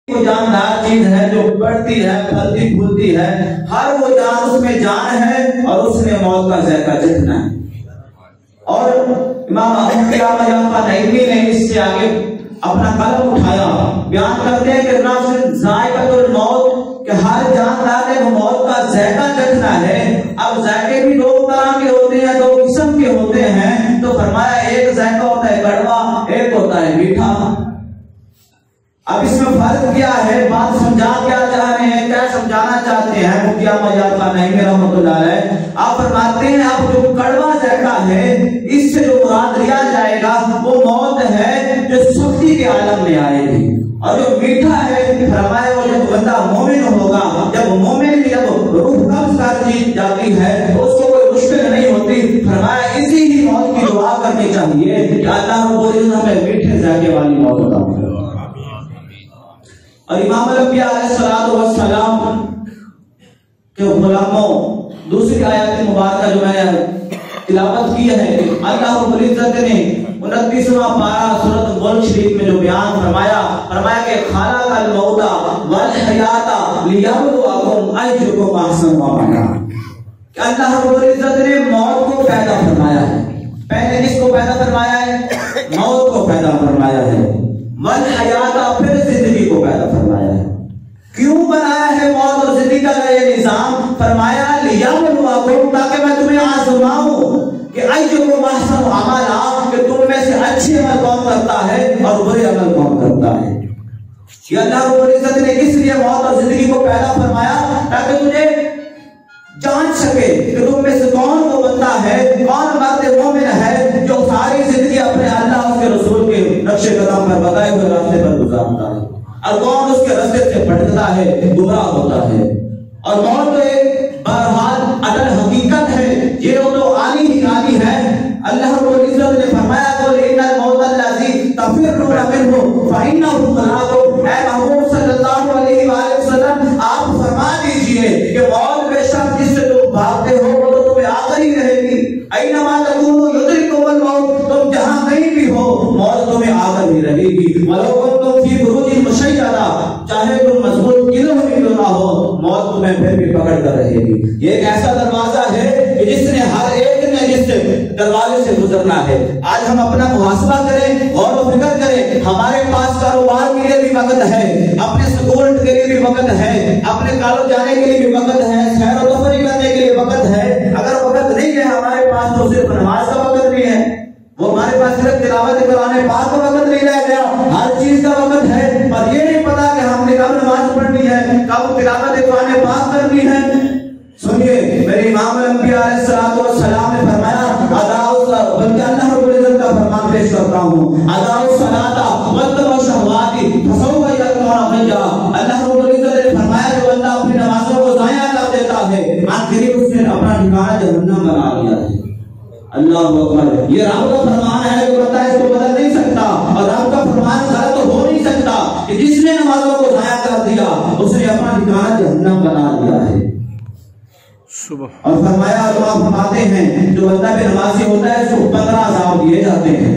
وہ جاندار چیز ہے جو بڑھتی ہے، پھلتی پھولتی ہے، ہر وہ جان اس میں جان ہے اور اس نے موت کا ذائقہ چکھنا ہے۔ اور امام ابو قیامہ یافع نعیمی نے اس سے آگے اپنا قلم اٹھایا، بیان کرتے ہیں کہ نفس ذائقۃ الموت، کہ ہر جاندار نے موت کا ذائقہ چکھنا ہے۔ اب ذائقے بھی دو طرح کے ہوتے ہیں، دو قسم کے ہوتے ہیں، تو فرمایا ایک ذائقہ ہوتا ہے کڑوا، ایک ہوتا ہے میٹھا۔ اب اس میں فرق کیا ہے، بات سمجھا کیا چاہ رہے ہیں، کیا سمجھانا چاہتے ہیں مفتی احمد یافع نعیمی رحمۃ اللہ علیہ؟ آپ فرماتے ہیں اب جو کڑوا ذائقہ ہے، اس سے جو مراد لیا جائے گا وہ موت ہے جو سختی کے عالم میں آئے گی، اور جو میٹھا ہے فرمایا وہ جب بندہ مومن ہوگا، جب مومن کی جب روح قبض کر دی جاتی ہے تو اس کو کوئی مشکل نہیں ہوتی۔ فرمایا اسی ہی موت کی دعا کرنی چاہیے کہ اللہ رب العزت ہمیں میٹھے ذائقے والی موت عطا فرمائے۔ اور امام الانبیاء علیہ الصلوۃ والسلام کے غلاموں، دوسری آیت مبارکہ جو میں نے تلاوت کی ہے کہ اللہ رب العزت نے 29واں پارہ سورۃ الملک شریف میں جو بیان فرمایا کہ خلق الموت والحیات لیبلوکم ایکم احسن عملا، کہ اللہ رب العزت نے موت کو پیدا فرمایا ہے۔ پہلے کس کو پیدا فرمایا ہے؟ موت کو پیدا فرمایا ہے، والحیات پھر زندگی کو پیدا فرمایا ہے۔ کیوں بنایا ہے موت اور زندگی کا یہ نظام؟ فرمایا لیبلوکم، تاکہ میں تمہیں آزماؤں کہ ایکم احسن عملا، کہ تم میں سے اچھے عمل کون کرتا ہے اور برے عمل کون کرتا ہے۔ یہ اللہ رب العزت نے کس لیے موت اور زندگی کو پیدا فرمایا؟ تاکہ تجھے جانچ سکے کہ تم میں سے کون وہ بندہ ہے، کون مرد مومن ہے جو ساری زندگی اپنے اللہ اس کے رسول کے نقش قدم پر بتائے ہوئے راستے پر گزارتا ہے، اور کون اس کے راستے سے بھٹکتا ہے، گمراہ ہوتا ہے۔ اور موت تو ایک بہرحال عدل حقیقت ہے، یہ تو عالی ہی عالی ہے۔ اللہ رب العزت نے فرمایا قل ان الموت الذی تفرون منہ فانہ ملاقوہ، اے محبوب صلی اللہ علیہ وآلہ وسلم آپ فرما دیجئے کہ موت بے شک جس سے تم بھاگتے ہو وہ تو تمہیں آ کر ہی رہے گی۔ اینما تکونوا یدرککم الموت، تم جہاں کہیں بھی ہو موت تمہیں آ کر ہی رہے گی۔ ولو کنتم فی بروج مشیدہ، چاہے تم مضبوط قلعوں میں کیوں نہ ہو، موت تمہیں پھر بھی پکڑ کر رہے گی۔ یہ ایک ایسا دروازہ ہے کہ جس نے ہر ایک نے جس سے دروازے سے گزرنا ہے۔ آج ہم اپنا محاسبہ کریں، غور و فکر کریں، ہمارے پاس کاروبار کے لیے بھی وقت ہے، اپنے سکول کے لیے بھی وقت ہے، اپنے کالج جانے کے لیے بھی وقت ہے، سیر و تفریح کرنے کے لیے وقت ہے۔ اگر وقت نہیں ہے ہمارے پاس تو صرف نماز کا وقت نہیں ہے، وہ ہمارے پاس صرف تلاوت قرآن پاک کا وقت نہیں رہ گیا، ہر چیز کا وقت ہے، پر یہ نہیں پتا کہ ہم نے کب نماز پڑھنی ہے، کب تلاوت قرآن پاک کرنی ہے۔ سنیے میرے امام الانبیاء علیہ الصلوۃ والسلام نے فرمایا بلکہ اللہ رب العزت کا فرمان پیش کرتا ہوں، ادا الصلاۃ واتبع شہوات فسوف یلقون غیا۔ اللہ رب العزت نے فرمایا جو بندہ اپنی نمازوں کو ضائع کر دیتا ہے آخری اس نے اپنا ٹھکانہ جہنم بنا لیا ہے۔ اللہ اکبر، یہ رب کا فرمان ہے جو بندہ اس کو بدل نہیں سکتا، اور رب کا فرمان غلط ہو نہیں سکتا کہ جس نے نمازوں کو ضائع کر دیا اس نے اپنا ٹھکانہ جہنم بنا لیا ہے۔ اور فرمایا اللہ فرماتے ہیں جو بندہ بے نمازی ہوتا ہے اس کو 15 عذاب دیے جاتے ہیں،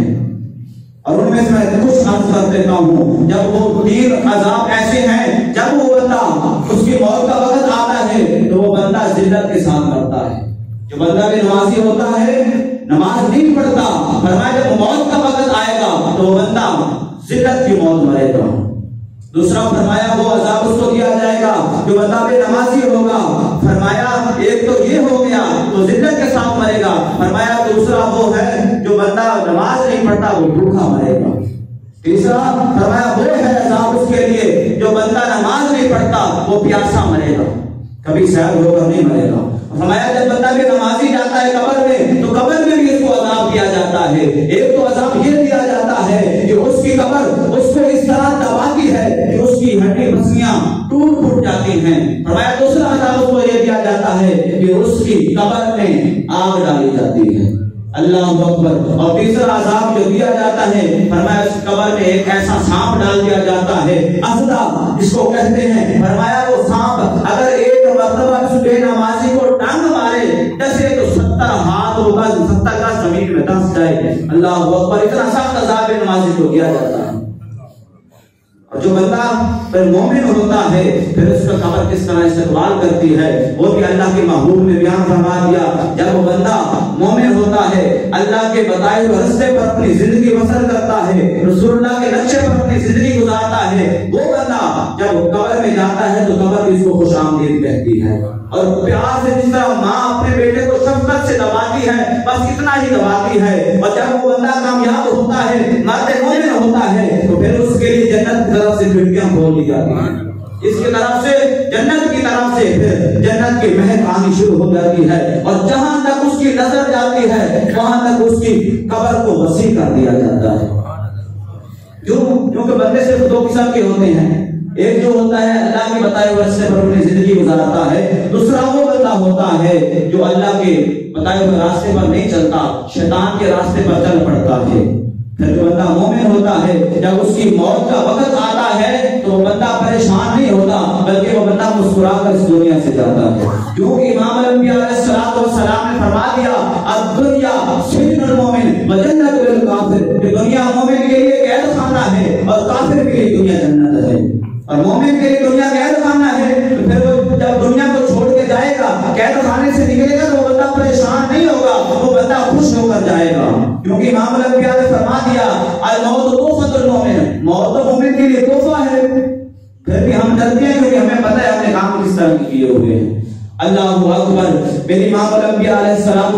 اور ان میں سے میں کچھ عرض کر دیتا ہوں۔ جب وہ 3 عذاب ایسے ہیں، جب وہ بندہ اس کی موت کا وقت آتا ہے تو وہ بندہ ذلت کے ساتھ مرتا ہے۔ جو بندہ بے نمازی ہوتا ہے، نماز نہیں پڑھتا، فرمایا جب موت کا وقت آئے گا تو وہ بندہ ذلت کی موت مرے گا۔ دوسرا فرمایا وہ عذاب اس کو دیا جائے گا جو بندہ بے نمازی ہوگا، فرمایا ایک تو یہ ہو گیا تو ذلت کے ساتھ مرے گا، فرمایا دوسرا وہ ہے جو بندہ نماز نہیں پڑھتا وہ بھوکا مرے گا۔ تیسرا فرمایا وہ ہے عذاب اس کے لیے جو بندہ نماز نہیں پڑھتا وہ پیاسا مرے گا، کبھی سیر ہو کر نہیں مرے گا۔ فرمایا جب بندہ بھی نمازی جاتا ہے قبر میں تو قبر میں بھی اس کو عذاب دیا جاتا ہے۔ ایک تو عذاب یہ دیا جاتا ہے کہ اس کی قبر اس کو اس طرح دباتی ہے کہ اس کی ہڈی پسلیاں ٹوٹ پھوٹ جاتی ہیں۔ فرمایا دوسرا عذاب اس کو یہ دیا جاتا ہے کہ اس کی قبر میں آگ ڈالی جاتی ہے۔ اللہ اکبر۔ اور تیسرا عذاب جو دیا جاتا ہے فرمایا اس قبر میں ایک ایسا سانپ ڈال دیا جاتا ہے، اسدا جس کو کہتے ہیں۔ فرمایا وہ سانپ اگر ایک مرتبہ اس بے نمازی کو ٹانگ مارے جیسے تو 70 ہاتھ ہوگا، 70 کا زمین میں دس جائے۔ اللہ اکبر، اتنا سخت عذاب بے نمازی کو دیا جاتا ہے۔ اور جو بندہ پھر مومن ہوتا ہے پھر اس کا قبر کس طرح استقبال کرتی ہے وہ بھی اللہ کے محبوب نے بیان فرما دیا. جب وہ بندہ مومن ہوتا ہے اللہ کے بتائے ہوئے راستے پر اپنی زندگی بسر کرتا ہے رسول اللہ کے نقشے پر اپنی زندگی گزارتا ہے وہ بندہ جب وہ قبر میں جاتا ہے تو قبر اس کو خوش آمدید کہتی ہے. اور پیار سے جس طرح ماں اپنے بیٹے کو شفقت سے دباتی ہے بس اتنا ہی دباتی ہے. اور جب وہ بندہ کامیاب ہوتا ہے مرد مومن ہوتا ہے تو پھر اس کے لیے جنت کی طرف سے کھڑکیاں کھول دی جاتی ہیں. اس کی طرف سے جنت کی طرف سے پھر جنت کی مہک آنی شروع ہو جاتی ہے. اور جہاں تک اس کی نظر جاتی ہے وہاں تک اس کی قبر کو وسیع کر دیا جاتا ہے. کیونکہ بندے صرف دو قسم کے ہوتے ہیں. ایک جو ہوتا ہے اللہ کے بتائے ہوئے راستے پر اپنی زندگی گزارتا ہے. دوسرا وہ بندہ ہوتا ہے جو اللہ کے بتائے ہوئے راستے پر نہیں چلتا شیطان کے راستے پر چل پڑتا ہے. پھر جو بندہ مومن ہوتا ہے جب اس کی موت کا وقت آتا ہے تو وہ بندہ پریشان نہیں ہوتا بلکہ وہ بندہ مسکرا کر اس دنیا سے جاتا ہے. کیونکہ امام الانبیاء علیہ السلام نے فرما دیا الدنیا سجن المومن وجنت للکافر کہ دنیا مومن کے لیے قید خانہ ہے اور کافر کے لیے دنیا جنت ہے. اور مومن کے لیے دنیا قید خانہ ہے تو پھر وہ جب دنیا کو چھوڑ کے جائے گا قید خانے سے نکلے گا تو وہ بندہ پریشان نہیں ہوگا وہ بندہ خوش ہو کر جائے گا. کیونکہ امام الانبیاء نے فرما دیا الموت تحفۃ المومن موت تو مومن کے لیے تحفہ ہے. پھر بھی ہم ڈرتے ہیں کیونکہ ہمیں پتہ ہے اپنے کام کس طرح کیے ہوئے ہیں. اللہ اکبر. میرے امام الانبیاء علیہ السلام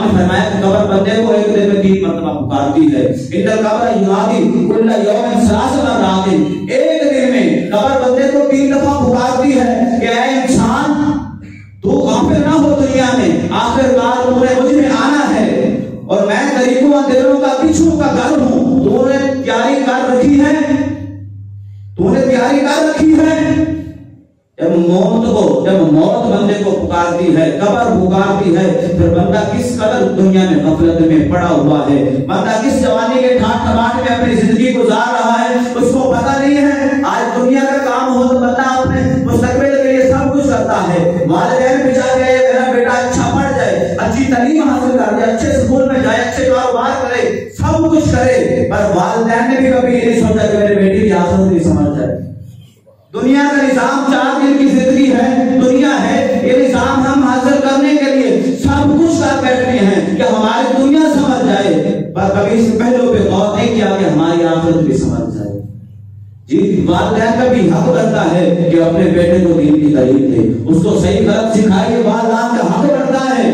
نے فرمایا کہ قبر بندے کو ایک دن میں 3 مرتبہ پکارتی ہے. ان القبر ینادی کل یوم 3 مرات ایک دن میں قبر بندے کو 3 دفعہ پکارتی ہے کہ اے انسان تو غافل نہ ہو دنیا میں آخر کار تمہیں مجھ میں آنا ہے اور میں طریقوں اندھیروں کا بچھو کا گھر ہوں. تو نے تیاری کر رکھی ہے جب موت بندے کو پکارتی ہے قبر پکارتی ہے پھر بندہ کس قدر دنیا میں غفلت میں پڑا ہوا ہے. بندہ کس جوانی کے ٹھاٹ ٹھماٹ میں اپنی زندگی گزار رہا ہے اس کو پتہ نہیں ہے. آج دنیا کا کام ہو تو بندہ اپنے مستقبل کے لیے سب کچھ کرتا ہے. والدین بھی چاہتے ہیں میرا بیٹا اچھا پڑھ جائے اچھی تعلیم حاصل کر جائے اچھے اسکول میں جائے اچھے کاروبار کرے سب کچھ کرے پر والدین نے بھی کبھی یہ نہیں سوچا کہ میرے بیٹی کی آخرت نہیں سمجھ جائے. دنیا کا نظام 4 دن کی زندگی ہے دنیا ہے یہ نظام ہم حاصل کرنے کے لیے سب کچھ کر بیٹھتے ہیں کہ ہماری دنیا سمجھ جائے پر کبھی اس پہلو پہ غور نہیں کیا کہ ہماری آخرت بھی سمجھ جائے. جی والدین کا بھی حق بنتا ہے کہ اپنے بیٹے کو دین کی تعلیم دے اس کو صحیح غلط سکھائے. والدین کا حق بنتا ہے.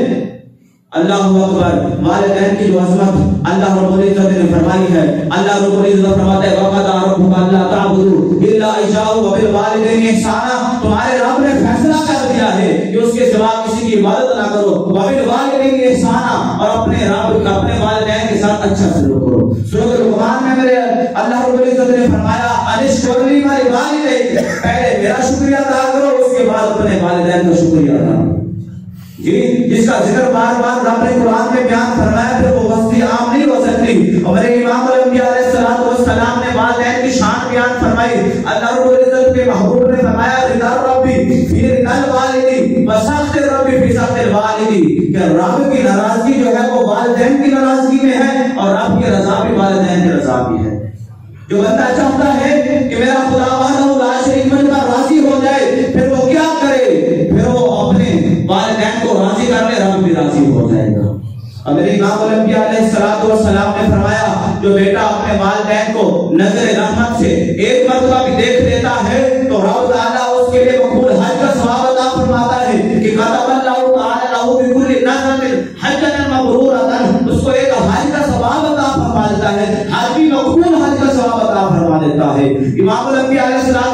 اللہ اکبر. والدین کی جو عظمت اللہ رب العزت نے فرمائی ہے اللہ رب العزت فرماتا ہے وَقَضَىٰ رَبُّكَ أَلَّا تَعْبُدُوا إِلَّا إِيَّاهُ وَبِالْوَالِدَيْنِ إِحْسَانًا. تمہارے رب نے فیصلہ کر دیا ہے کہ اس کے سوا کسی کی عبادت نہ کرو. وَبِالْوَالِدَيْنِ إِحْسَانًا اور اپنے رب کا اپنے والدین کے ساتھ اچھا سلوک کرو. سورۃ لقمان میں میرے اللہ رب العزت نے فرمایا انشکر لی وَلِوَالِدَيْکَ پہلے میرا شکریہ ادا کرو اس کے بعد اپنے والدین کا شکریہ ادا کرو. جی جس کا ذکر بار بار رب نے قرآن میں بیان فرمایا پھر وہ وسطی عام نہیں ہو سکتی. اور میرے امام الانبیاء علیہ السلام نے والدین کی شان بیان فرمائی. اللہ رب العزت کے محبوب نے فرمایا رضا ربی فی رضا الوالدی وسخط ربی فی سخط الوالدی کہ رب کی ناراضگی جو ہے وہ والدین کی ناراضگی میں ہے اور رب کی رضا بھی والدین کی رضا بھی ہے. جو بندہ چاہتا ہے کہ میرا خدا وحدہ لا شریک مجھ پر راضی ہو جائے پھر وہ کیا کرے پھر وہ اپنے والدین کو راضی کر لے رب بھی راضی ہو جائے گا. میرے امام الانبیاء علیہ السلام نے فرمایا جو بیٹا اپنے والدین کو نظر رحمت سے ایک مرتبہ بھی دیکھ لیتا ہے تو رب تعالیٰ اس کے لیے مقبول حج کا ثواب عطا فرماتا ہے کہ کتب اللہ تعالیٰ لہ بکل نذر حجۃ مبرورۃ اس کو ایک حج کا ثواب عطا فرما دیتا ہے. حج بھی مقبول حج کا ثواب عطا فرما دیتا ہے. امام الانبیاء علیہ السلام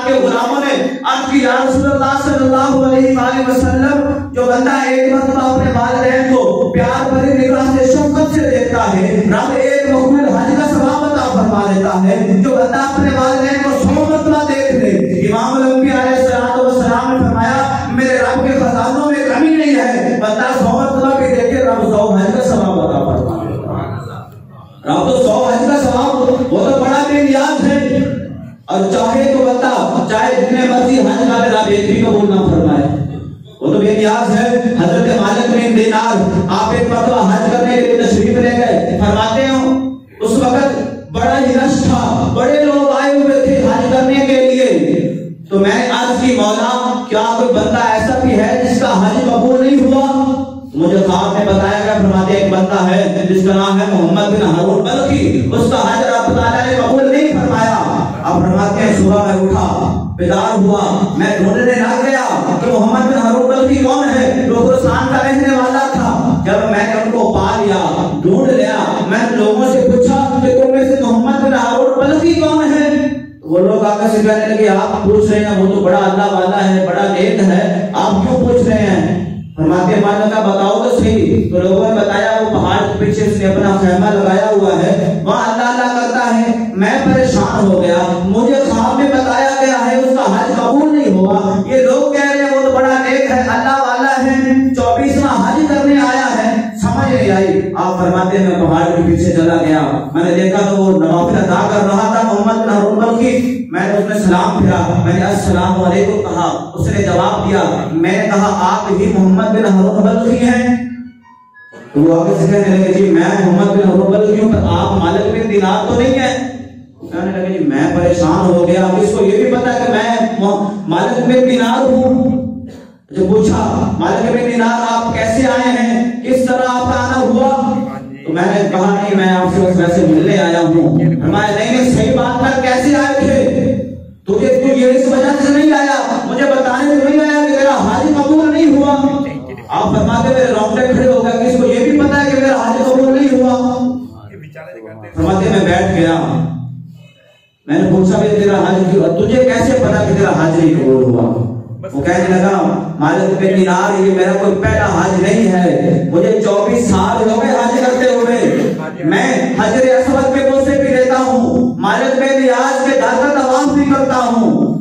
کے غلاموں نے عرض کی یا رسول اللہ صلی اللہ علیہ وآلہ وسلم جو بندہ ایک مرتبہ اپنے والدین کو پیار بھری نگاہ سے شفقت سے دیکھتا ہے رب ایک مقبول حج کا ثواب عطا فرما دیتا ہے. جو بندہ اپنے والدین کو 100 مرتبہ دیکھ لے امام الانبیاء علیہ السلام نے فرمایا میرے رب کے خزانوں میں کمی نہیں ہے. بندہ 100 مرتبہ بھی دیکھے رب 100 حج کا ثواب عطا فرما دیتا ہے. رب تو 100 حج کا ثواب وہ تو بڑا بے نیاز ہے اور چاہے تو بندہ چاہے جتنے مرضی حج کا رب ایک بھی قبول نہ فرمائے وہ تو بے نیاز ہے. حضرت مالک بن دینار آپ ایک مرتبہ حج کرنے کے لیے تشریف لے گئے. فرماتے ہیں اس وقت بڑا ہی رش تھا بڑے لوگ آئے ہوئے تھے حج تو میں نے عرض کی مولا کیا کوئی بندہ ایسا بھی ہے جس کا حج قبول نہیں ہوا؟ مجھے خواب میں بتایا گیا، فرماتے ایک بندہ ہے جس کا نام ہے محمد بن ہارون بلخی، اس کا حج رب تعالیٰ نے قبول نہیں فرمایا۔ اب فرماتے ہیں صبح میں اٹھا، بیدار ہوا، میں ڈھونڈنے لگ گیا کہ محمد بن ہارون بلخی کون ہے، لوگستان کا رہنے والا تھا۔ جب میں نے ان کو پا لیا، ڈھونڈ لیا، میں لوگوں سے پوچھا کہ تم میں سے محمد بن ہارون بلخی کون ہے؟ وہ لوگ آگے سے کہنے لگے آپ پوچھ رہے ہیں، وہ تو بڑا اللہ والا ہے، بڑا نیک ہے، آپ کیوں پوچھ رہے ہیں؟ فرماتے ہیں مانا کا بتاؤ تو صحیح۔ تو لوگوں نے بتایا وہ پہاڑ کے پیچھے اس نے اپنا خیمہ لگایا ہوا ہے، وہاں اللہ اللہ کرتا ہے۔ میں پریشان ہو گیا، مجھے خواب میں بتایا گیا ہے اس کا حج قبول نہیں ہوا، یہ لوگ کہہ رہے ہیں وہ تو بڑا نیک ہے، اللہ والا ہے، 24واں حج کرنے آیا ہے، سمجھ نہیں آئی۔ آپ فرماتے ہیں میں پہاڑ کے پیچھے چلا گیا، میں نے دیکھا تو وہ نوافل ادا کر رہا تھا محمد بن ہارون بلخی۔ میں نے اس میں سلام پھرا، میں نے السلام علیکم کہا، اس نے جواب دیا، میں نے کہا آپ ہی محمد بن ہارون بلخی ہیں؟ تو وہ آگے سے کہنے لگے جی میں محمد بن ہارون بلخی ہوں، پر آپ مالک بن دینار تو نہیں ہیں؟ کہنے لگے جی میں پریشان ہو گیا، اس کو یہ بھی پتا کہ میں مالک بن دینار ہوں۔ جو پوچھا مالک بن دینار آپ کیسے آئے ہیں، کس طرح آپ کا آنا ہوا؟ تو میں نے کہا نہیں میں آپ سے اس ویسے ملنے آیا ہوں۔ فرمایا نہیں صحیح بات کر، کیسے آئے تھے؟ تجھے تو یہ اس وجہ سے نہیں آیا، مجھے بتانے سے نہیں آیا کہ میرا حج قبول نہیں ہوا۔ آپ فرماتے میرے رونگٹے کھڑے ہو گئے، کس کو یہ بھی پتا ہے کہ میرا حج قبول نہیں ہوا؟ فرماتے میں بیٹھ گیا، میں نے پوچھا بھی تیرا حج کیوں، تجھے کیسے پتا کہ تیرا حج نہیں قبول ہوا؟ وہ کہنے لگا مالک بن دینار یہ میرا کوئی پہلا حج نہیں ہے، مجھے 24 سال ہو گئے حج کرتے ہوئے، میں حجر اسود کے بوسے بھی لیتا ہوں، مالک بن ریاض کے گھر کا طواف بھی کرتا ہوں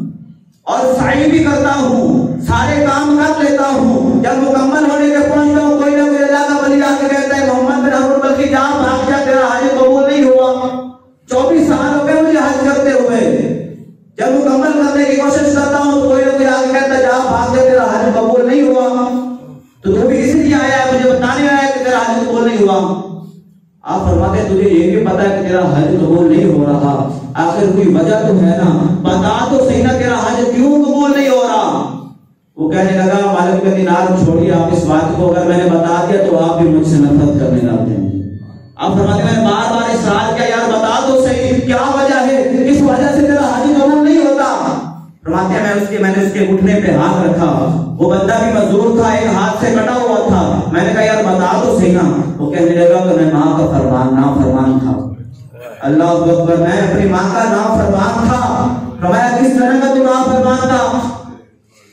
اور سعی بھی کرتا ہوں، سارے کام کر لیتا ہوں۔ جب مکمل ہونے کے پہنچتا ہوں کوئی نہ کوئی اللہ کا ولی آ کے کہتا ہے محمد بن ہارون بلخی جہاں بھاگ جا تیرا حج قبول نہیں ہوا۔ 24 سال ہو گئے مجھے حج کرتے ہوئے، جب مکمل کرنے کی کوشش کرتا ہوں تو کوئی نہ کوئی آگے کہتا ہے جہاں بھاگ جا تیرا حج قبول نہیں ہوا۔ تو تو بھی اس لیے آیا ہے مجھے بتانے آیا کہ تیرا حج قبول نہیں ہوا۔ آپ فرماتے ہیں تجھے یہ بھی پتا ہے کہ تیرا حج قبول نہیں ہو رہا، آخر کوئی وجہ تو ہے نا، بتا تو صحیح نا تیرا حج کیوں قبول نہیں ہو رہا؟ وہ کہنے لگا مالک بن دینار چھوڑیے آپ اس بات کو، اگر میں نے بتا دیا تو آپ بھی مجھ سے نفرت کرنے لگ جائیں گے۔ آپ فرماتے ہیں میں نے بار بار اصرار کیا یار بتا تو صحیح کیا وجہ ہے، کس وجہ سے تیرا حج قبول نہیں ہوتا؟ فرماتے ہیں میں نے اس کے گھٹنے پہ ہاتھ رکھا، وہ بندہ بھی مزدور تھا، ایک ہاتھ سے کٹا ہوا تھا، میں نے کہا یار بتا تو صحیح نا۔ وہ کہنے لگا کہ میں ماں کا فرمان نافرمان تھا۔ اللہ اکبر، میں اپنی ماں کا نافرمان تھا۔ فرمایا کس طرح کا تو نافرمان تھا؟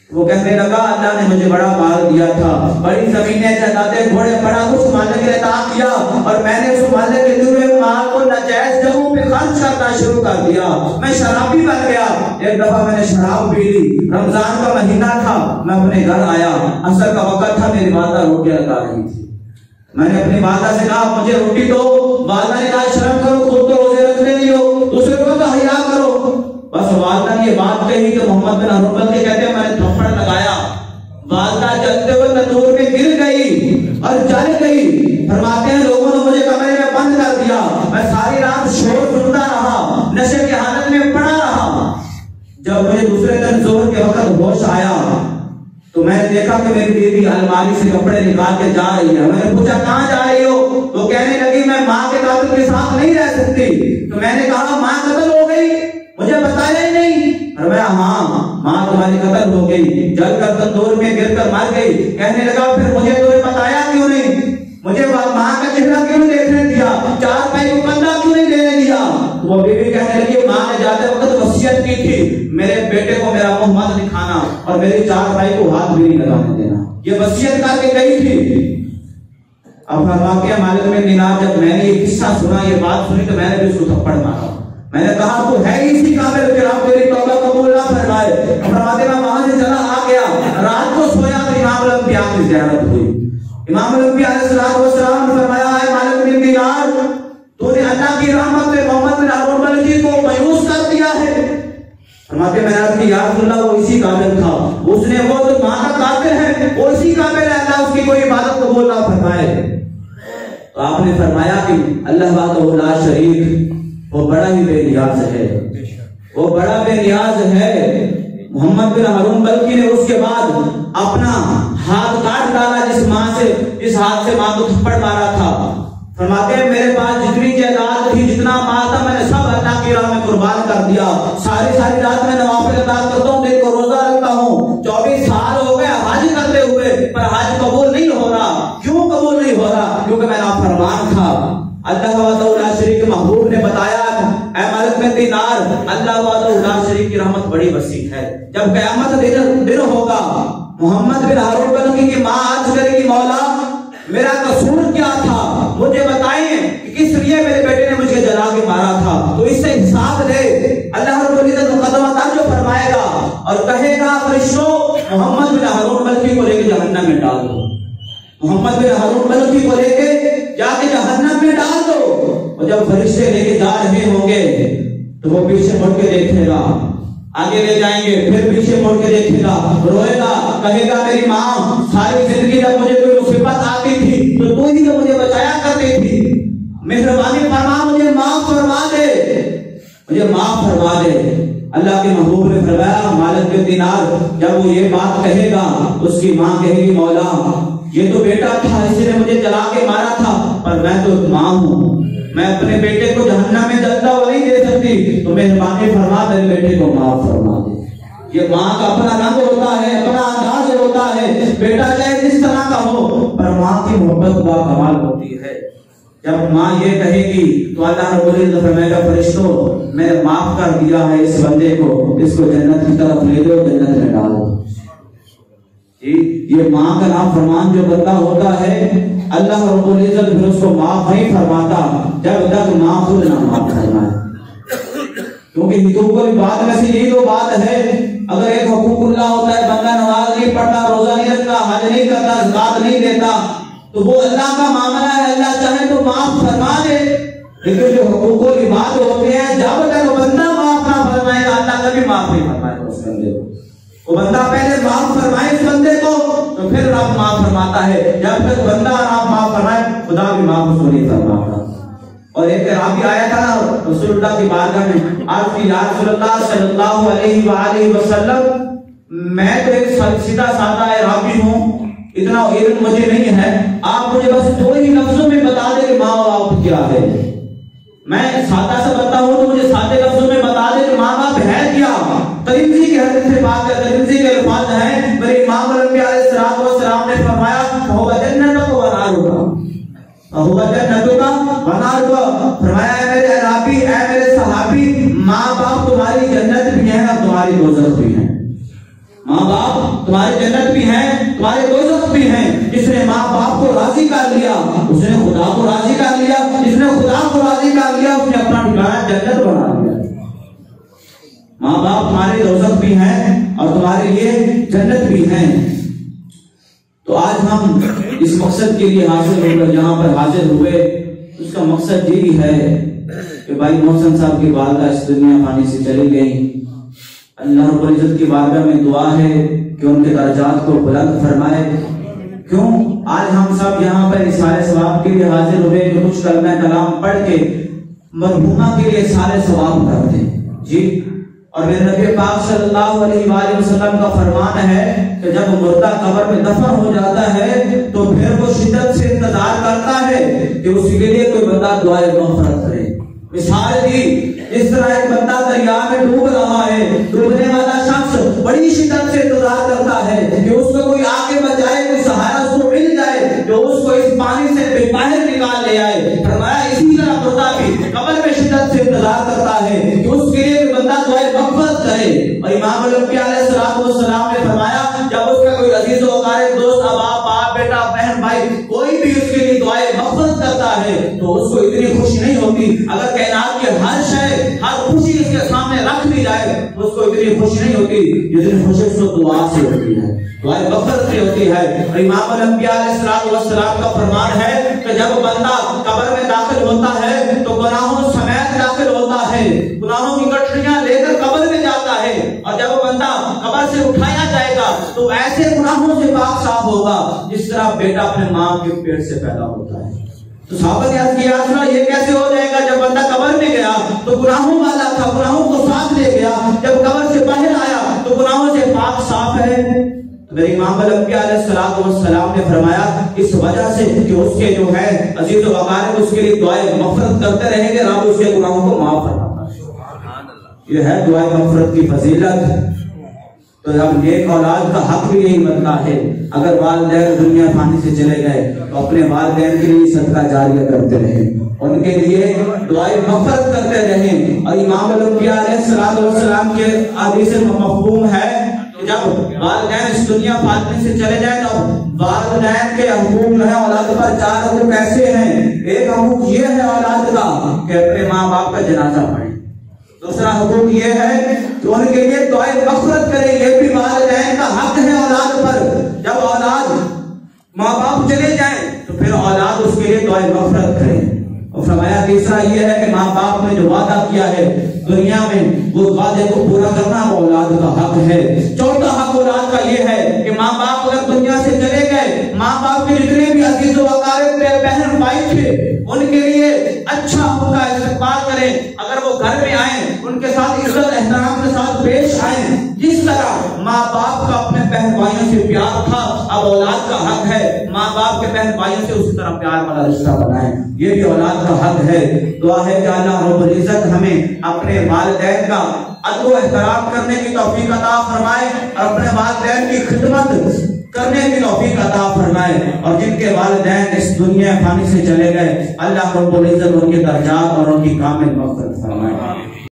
وہ کہنے لگا اللہ نے مجھے بڑا مال دیا تھا، بڑی زمینیں جائیدادیں گھوڑے بڑا کچھ مالک نے عطا کیا، اور میں نے اس مالک کے دیے ہوئے مال کو ناجائز جگہوں پہ خرچ کرنا شروع کر دیا، میں شرابی بن گیا۔ ایک دفعہ میں نے شراب پی لی، رمضان کا مہینہ تھا، میں اپنے گھر آیا، عصر کا وقت تھا، میری والدہ روٹیاں لگا رہی تھی، میں نے اپنی والدہ سے کہا مجھے روٹی دو، والدہ نے کہا شرم کرو، خود تو روزے رکھتے نہیں ہو، دوسرے کو تو حیا کرو۔ بس والدہ نے یہ بات کہی کہ محمد بن ہارون بلخی کہتے ہیں میں نے تھپڑ لگایا، والدہ جلتے ہوئے تندور میں گر گئی اور جل گئی۔ فرماتے ہیں لوگوں نے مجھے کمرے میں بند کر دیا، میں ساری رات شور سنتا رہا، نشے کی حالت میں پڑا رہا۔ جب مجھے دوسرے دن ظہر کے وقت ہوش آیا تو میں نے دیکھا کہ میری بیوی الماری سے کپڑے نکال کے جا رہی ہے۔ میں نے پوچھا کہاں جا رہی ہو؟ وہ کہنے لگی میں ماں کے قاتل کے ساتھ نہیں رہ سکتی۔ تو میں نے کہا ماں قتل ہو گئی، مجھے بتایا ہی نہیں۔ فرمایا ہاں ماں تمہاری قتل ہو گئی، جل کر تندور میں گر کر مر گئی۔ کہنے لگا پھر مجھے تمہیں بتایا کیوں نہیں، مجھے ماں کا چہرہ کیوں نہیں دیکھنے دیا، چار پائی کو کندھا کیوں نہیں دینے دیا؟ وہ بیوی کہنے لگی ماں نے جاتے وقت وصیت کی تھی میرے بیٹے کو میرا منہ مت دکھانا اور میری چار پائی کو ہاتھ بھی نہیں لگانے دینا، یہ وصیت کر کے گئی تھی۔ اب فرماتے ہیں مالک بن دینار جب میں نے یہ قصہ سنا، یہ بات سنی تو میں نے بھی اس کو تھپڑ مارا، میں نے کہا تو ہے اسی قابل کہ رب تیری توبہ قبول نہ فرمائے۔ فرماتے میں وہاں سے چلا آ گیا، رات کو سویا تو امام الانبیاء کی زیارت ہوئی۔ امام الانبیاء علیہ السلام نے فرمایا ہے مالک بن دینار تو نے اللہ کی رحمت میں محمد بن ہارون بلخی کو مایوس کر دیا ہے۔ فرماتے میں نے کہا یا رسول اللہ وہ اسی قابل تھا، اس نے وہ تو ماں کا قاتل ہے، وہ اسی قابل ہے، اللہ اس کی کوئی عبادت قبول نہ فرمائے۔ تو آپ نے فرمایا کہ اللہ وحدہ لا شریک وہ بڑا ہی بے نیاز ہے، وہ بڑا بے نیاز ہے۔ محمد محمد بن ہارون ملکی نے اس کے بعد اپنا ہاتھ کاٹ ڈالا جس ماں سے، جس ہاتھ سے ماں کو تھپڑ مارا تھا. فرماتے ہیں میرے پاس جتنی جائیداد تھی، جتنا مال تھا، میں نے سب اللہ کی راہ میں قربان کر دیا. ساری رات میں نوافل ادا کرتا ہوں، دن کو روزہ رکھتا ہوں. 24 سال ہو گئے حج کرتے ہوئے، پر حج قبول نہیں ہو رہا. کیوں قبول نہیں ہو رہا؟ کیونکہ میں نافرمان تھا. اللہ وحدہ لا شریک محبوب نے بتایا اے ملک میں دینار، اللہ وحدہ لا شریک کی رحمت بڑی وسیع ہے. جب قیامت دن ہوگا، محمد بن ہارون ملکی کی ماں عرض کرے گی مولا میرا قصور کیا تھا، مجھے بتائیں کہ کس لیے میرے بیٹے نے مجھے جلا کے مارا تھا، تو اس سے حساب دے. اللہ رب العزت مقدمہ جو فرمائے گا اور کہے گا فرشتوں محمد بن ہارون ملکی کو لے کے جہنم میں ڈال دو. محمد بن ہارون ملکی کو لے کے جا کے جہنم میں ڈال دو. اور جب فرشتے لے کے جا رہے ہوں گے تو وہ پیچھے مڑ کے دیکھے گا، آگے لے جائیں گے، پھر پیچھے مڑ کے دیکھے گا، روئے گا، کہے گا میری ماں ساری زندگی جب مجھے کوئی مصیبت آتی تھی تو تو ہی تو مجھے بچایا کرتی تھی، مہربانی فرما مجھے معاف فرما دے، مجھے معاف فرما دے. اللہ کے محبوب نے فرمایا مالک بن دینار جب وہ یہ بات کہے گا، اس کی ماں کہے گی مولا یہ تو بیٹا تھا، اسی نے مجھے جلا کے مارا تھا، پر میں تو ماں ہوں، میں اپنے بیٹے کو جہنم میں جلتا ہوا نہیں دے سکتی، تو مہربانی فرما میرے بیٹے کو معاف فرما دے. یہ ماں کا اپنا رنگ ہوتا ہے، اپنا انداز ہوتا ہے، بیٹا چاہے جس طرح کا ہو پر ماں کی محبت با کمال ہوتی ہے. جب ماں یہ کہے گی تو اللہ رب العزت فرمائے گا فرشتوں میں نے معاف کر دیا ہے اس بندے کو، اس کو جنت کی طرف لے دو، جنت میں ڈال دو. یہ ماں کا نام فرمان جو بندہ ہوتا ہے اللہ رب العزت پھر اس کو معاف نہیں فرماتا جب تک ماں خود نہ معاف فرمائے. کیونکہ حقوق العباد میں سے یہی تو بات ہے. اگر ایک حقوق اللہ ہوتا ہے بندہ نماز نہیں پڑھتا، روزہ نہیں رکھتا، حج نہیں کرتا، زکات نہیں دیتا، تو وہ اللہ کا معاملہ ہے، اللہ چاہے تو معاف فرما دے. لیکن جو حقوق العباد ہوتے ہیں جب تک بندہ معاف نہ فرمائے گا اللہ کبھی معاف نہیں فرمائے گا اس بندے کو. وہ بندہ پہلے معاف فرمائے اس بندے کو تو پھر رب معاف فرماتا ہے. جب تک بندہ رب معاف فرمائے خدا بھی معاف اس کو نہیں فرماتا. اور ایک رابی آیا تھا نا رسول اللہ کی بارگاہ میں، عرض کی یا رسول اللہ صلی اللہ علیہ وآلہ وسلم میں تو ایک سیدھا سادہ رابی ہوں، اتنا علم مجھے نہیں ہے، آپ مجھے بس دو ہی لفظوں میں بتا دیں کہ ماں باپ کیا ہے. میں سادہ سا بنتا ہوں تو مجھے سادے لفظوں میں بتا دیں کہ ماں باپ ہے کیا. ترمذی کی حدیث سے بات ہے، ترمذی کے الفاظ ہیں میرے امام الانبیاء علیہ الصلوۃ والسلام نے فرمایا وہ جنت کو بنا لوں وہ جنت کا بنا لوں. فرمایا اے میرے عربی، اے میرے صحابی، ماں باپ تمہاری جنت بھی ہیں اور تمہاری دوزخ بھی ہیں. ماں باپ تمہاری جنت بھی ہیں، تمہارے دوزخ بھی ہیں. جس نے ماں باپ کو راضی کر لیا اس نے خدا کو راضی کر لیا، جس نے خدا کو راضی کر لیا اس نے اپنا ٹھکانہ جنت بنا لیا. ماں باپ تمہارے دوزخ بھی ہیں اور تمہارے لیے جنت بھی ہیں. تو آج ہم اس مقصد کے لیے حاضر ہو کر جہاں پر حاضر ہوئے اس کا مقصد یہی ہے کہ بھائی محسن صاحب کی والدہ اس دنیا فانی سے چلی گئی. اللہ رب العزت کی بارگاہ میں دعا ہے کہ ان کے درجات کو بلند فرمائے. کیوں آج ہم سب یہاں پر اظہار ثواب کے لیے حاضر ہوئے کہ کچھ کلمہ کلام پڑھ کے مرحومہ کے لیے اظہار ثواب کرتے ہیں جی. اور میرے نبی پاک صلی اللہ علیہ وآلہ وسلم کا فرمان ہے کہ جب مردہ قبر میں دفن ہو جاتا ہے تو پھر وہ شدت سے انتظار کرتا ہے کہ اس کے لیے کوئی بندہ دعائے مغفرت کرے. مثال دی اس طرح ایک بندہ دریا میں ڈوب رہا ہے، ڈوبنے والا شخص بڑی شدت سے انتظار کرتا ہے کہ اس کو کوئی آگے بچائے، کوئی سہارا اس کو مل جائے جو اس کو اس پانی سے باہر نکال لے آئے. فرمایا اسی طرح مردہ بھی قبر میں شدت سے انتظار کرتا ہے کہ اس کے لیے بندہ دعائے مغفرت کرے. اور امام الانبیاء علیہ الصلوۃ والسلام نے فرمایا جب اس کا کوئی عزیز و اقارب دوست، باپ بیٹا بہن بھائی کوئی بھی اس کے لیے دعائے مغفرت کرتا ہے تو اس کو اتنی خوشی نہیں ہوتی. اگر کائنات کی ہر شے، ہر خوشی اس کے سامنے رکھ دی جائے تو اس کو اتنی خوشی نہیں ہوتی جتنی خوشی اس کو دعا سے ہوتی ہے، دعائے مغفرت سے ہوتی ہے. اور امام الانبیاء علیہ الصلوۃ والسلام کا فرمان ہے کہ جب بندہ قبر میں داخل ہوتا ہے تو گناہوں سمیت داخل ہوتا ہے، گناہوں کی گٹھڑیاں لے کر قبر میں جاتا ہے. اور جب بندہ قبر سے اٹھایا جائے گا تو ایسے گناہوں سے پاک صاف ہوگا جس طرح بیٹا اپنے ماں کے پیٹ سے پیدا ہوتا ہے. تو صحابہ نے عرض کیا سنا یہ کیسے ہو جائے گا؟ جب بندہ قبر میں گیا تو گناہوں والا تھا، گناہوں کو ساتھ لے گیا، جب قبر سے باہر آیا تو گناہوں سے پاک میرے امام الانبیاء علیہ السلام نے فرمایا اس وجہ سے کہ اس کے جو ہے عزیز و اقارب اس کے لیے دعائیں مغفرت کرتے رہیں گے، رب اس کے گناہوں کو معاف فرماتا ہے۔ یہ ہے دعائیں مغفرت کی فضیلت۔ تو اب نیک اولاد کا حق بھی یہی بنتا ہے، اگر والدین دنیا فانی سے چلے گئے تو اپنے والدین کے لیے صدقہ جاریہ کرتے رہیں، ان کے لیے دعائیں مغفرت کرتے رہیں۔ اور امام الانبیاء علیہ السلام کے حدیث مفہوم ہے کہ جب والدین اس دنیا فانی سے چلے جائیں تو والدین کے حقوق جو ہیں اولاد پر 4 حقوق ایسے ہیں۔ ایک حقوق یہ ہے اولاد کا کہ اپنے ماں باپ کا جنازہ پڑھیں، دوسرا حقوق یہ ہے کہ ان کے لیے دعائیں مغفرت کریں، یہ بھی والدین کا حق ہے اولاد پر۔ جب اولاد ماں باپ چلے جائیں تو پھر اولاد اس کے لیے دعائیں مغفرت کریں۔ اور فرمایا تیسرا یہ ہے کہ ماں باپ نے جو وعدہ کیا ہے دنیا میں وہ وعدے کو پورا کرنا اولاد کا حق ہے۔ چوتھا حق اولاد کا یہ ہے کہ ماں باپ اگر دنیا سے چلے گئے، ماں باپ کے جتنے بھی عزیز و اقارب بہن بھائی تھے ان کے لیے اچھا ان کا استقبال کریں، اگر وہ گھر میں آئیں ان کے ساتھ عزت احترام کے ساتھ پیش آئیں۔ جس طرح ماں باپ کا اپنے بہن بھائیوں سے پیار تھا، اب اولاد کا حق ہے ماں باپ کے بہن بھائیوں سے اسی طرح پیار والا رشتہ بنائیں، یہ بھی اولاد کا حق ہے۔ دعا ہے کہ اللہ رب العزت ہمیں اپنے والدین کا ادب و احترام کرنے کی توفیق عطا فرمائے اور اپنے والدین کی خدمت کرنے کی توفیق عطا فرمائے، اور جن کے والدین اس دنیا فانی سے چلے گئے اللہ رب العزت ان کے درجات اور ان کی کامل مغفرت فرمائے۔